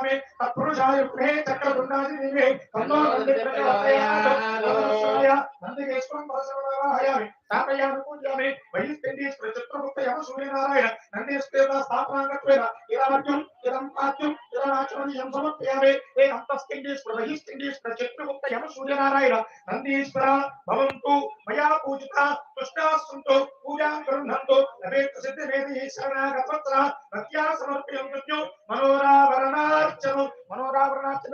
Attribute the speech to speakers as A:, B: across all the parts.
A: समर्पयामि तत्पुरुषाय गृहे चक्रतुण्डादि देवे तन्नो नन्दी प्रचोदयात् नन्दिकेश्वरं परशुरामायामि स्थापयामि पूजयामि वैष्णवीश्वर चित्रगुप्त यम सूर्यनारायण नन्देश्वर स्थापनांगत्वेन इदमर्जुन इदं पाच्यं इदमाचमनीयं समर्पयामि हे अंतस्किंडीश्वर वैष्णवीश्वर चित्रगुप्त यम सूर्यनारायण नन्देश्वर भवन्तु मया पूजिता तुष्टाः सन्तु पूजां गृह्णन्तु लभेत सिद्धिमेधि शरणागतवत्सला भक्त्या समर्पयन्तु मनोरावरणार्चन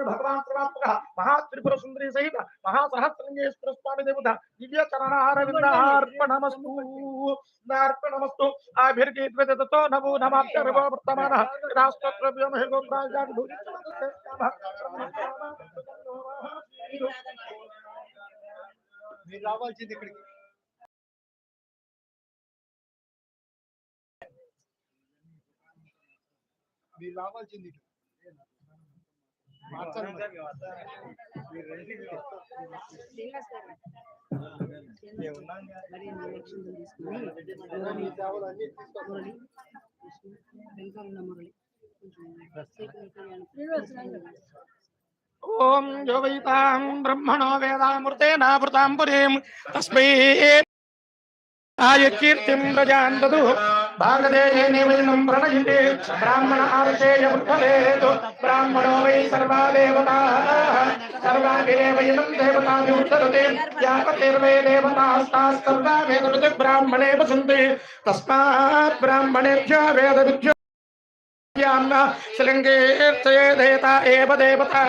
A: भगवान् सर्वात्मकः महात्रिपुर सुंदरी सहित महासहस्रलिंगेश्वर स्वामी देवता दिव्य चरणारविन्दार्पणमस्तु नार्पणमस्तु आभिर्गीतवेदतो नमो नमाप्यर्वो वर्तमानः राष्ट्रद्रव्यं हि गोत्राजान्
B: మీరు రావాల్సింది ఇక్కడికి మీరు రావాల్సింది
A: ओम जो वैतां ब्रह्मणो वेदामृतेनावृतां पुरीं तस्मै आयकीर्तिं प्रजान् ददुः भागदेयेने वैनं प्रणयिते ब्राह्मण आर्षेय उत्थलेतु ब्राह्मणो वै सर्वा देवताः सर्वाभिरेव इदं देवताभिमुच्यते यावतिर्वै देवतास्ताः सर्वा वेदविदुः ब्राह्मणे वसन्ति तस्मात् ब्राह्मणेभ्यो वेदविद्यो श्रृंगेता एव देवता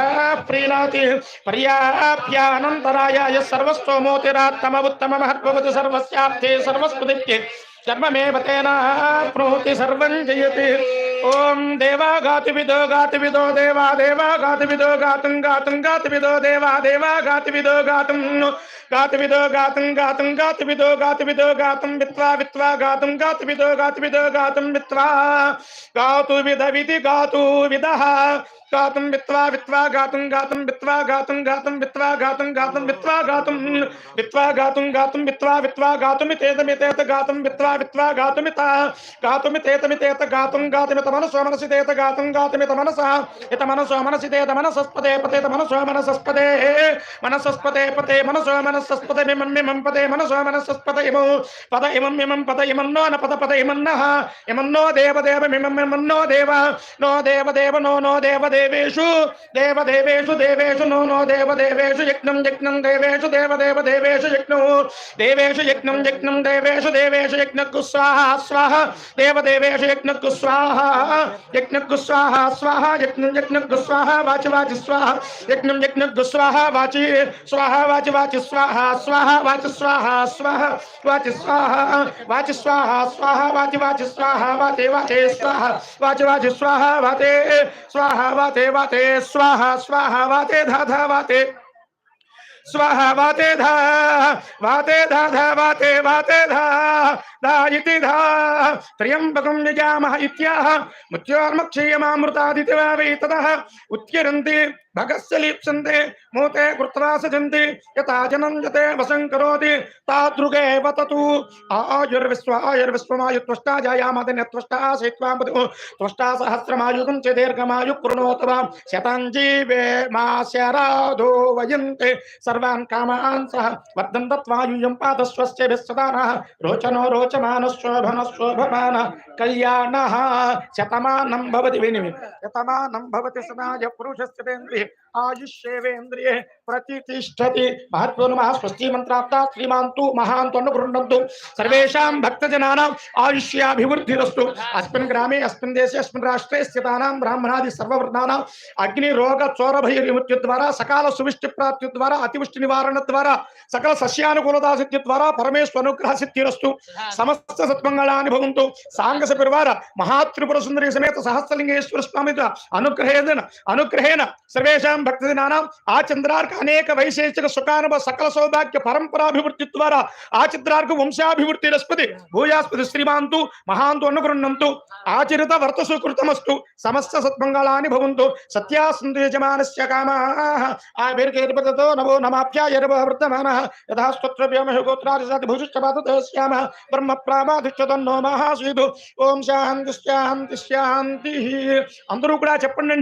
A: प्रीणाति पर्याप्यानन्तराय सर्वस्तोमोतिरात्तमवुत्तममहद्भवति सर्वस्यार्थे सर्वस्पदित्ये कर्ममेव तेनाप्नोति सर्वं जयति ओम देवा गातिविदो देवा देवा गातिविदो गातुं गातुं गातिविदो देवा देवा गातिविदो गातुं गातिविदो गातुं गातुं गातिविदो गातिविदो गातुं वित्वा वित्वा गातुं गातिविदो गातुं वित्वा गातु विदविति गातु विदः गातुं वित्वा वित्वा गातुं वित्वा गातुं वित्वा गातुं वित्वा गातुं वित्वा वित्वा गातुमितेत गातुं वित्वा वित्वा गातुमिता गातुमितेत गातुं मनसो मनसितेत गातुं गातुमित मनसः इत मनसो मनसितेत मनसस्पदे पतेत मनसो मनसस्पदे मनसस्पदे पते मनसो मनसस्पदे मिमं पदे मनसो मनसस्पदे इमो पद इमं पद इमन्नो न पद पद इमन्नः इमन्नो देव देव मिमं इमन्नो देव नो देव देव नो नो देव देवेषु देवेषु नो नो देवेषु यज्ञं देवेषु देवेषु यज्ञं देवेषु यज्ञं स्वाहा स्वाहा देवेषु यज्ञं स्वाहा स्वाहा यज्ञं स्वाहा वाचि वाचि स्वाहा यज्ञं स्वाहा वाचि स्वाहा वाचि स्वाहा स्वाहा वाचि स्वाहा स्वाहा वाचि स्वाहा वाचि स्वाहा स्वाहा वाचि स्वाहा वाते वाते स्वाहा वाचि स्वाहा वाते स्वाहा वाते वाते स्वाहा स्वाहा वाते धा धा वाते स्वाहा वाते धा वाते धा धा वाते वाते धा धा इति धा त्र्यंबकं यजामः इत्याह मृत्योर्मक्षीयमामृतादिति वा वै ततः उत्किरन्ति भगस्य लीप्सन्ते मोते कृत्वा सजन्ति यथा जनं यते वशं करोति तादृगेव ततु आयुर्विश्वमायुत्वष्टा जायामदिन्यत्वष्टा सहित्वा मधु त्वष्टा सहस्रमायुगं च दीर्घमायुः कृणोतु वा शतं जीवेमास्यराधो वयन्ते सर्वान् कामान् सह वर्धन्तत्वायुयं पादस्वस्य विश्वदानः रोचनो रोचमानः कल्याणः शतमानं भवति विनिमि शतमानं भवति सदाय पुरुषस्य आयुष्येवेन्द्रिये प्रतिष्ठति महत्व नमः स्वस्ति मंत्राप्ता श्रीमान्तु महान्तु अनुगृह्णन्तु सर्वेषां भक्तजनानाम् आयुष्याभिवृद्धिरस्तु अस्मिन् ग्रामे अस्मिन् देशे अस्मिन् राष्ट्रे स्थितानां ब्राह्मणादि सर्ववर्णानां अग्निरोग चोरभयविमुक्ति द्वारा सकाल सुविष्टि प्राप्ति द्वारा अतिवृष्टि निवारण द्वारा सकल सस्यानुकूलता सिद्धि द्वारा परमेश्वर अनुग्रह सिद्धिरस्तु समस्त सत्मंगलानि भवन्तु सांगस परिवार महात्रिपुर सुंदरी समेत सहस्रलिंगेश्वर स्वामी अनुग्रहेण सर्वेषां भक्तजनानां आचंद्रार्क अनेक वैशेषिक सुखानुभव सकल सौभाग्य परंपराभिवृद्धि द्वारा आचंद्रार्क वंशाभिवृद्धिरस्पति भूयास्पति श्रीमान्तु महान्तु अनुगृह्णन्तु आचरित वर्तसु कृतमस्तु समस्त सत्मंगलानि भवन्तु सत्यासन्तु यजमानस्य कामाः आभिर्गेर्पततो नमो नमाप्याय वर्तमानः यथा स्तोत्रव्यमहि गोत्रादिजाति भूषिष्ठपादस्यामः ब्रह्म प्रामादिच्यतन्नो महासीदु ओम शान्ति शान्ति शान्तिः అందరూ కూడా చెప్పండి।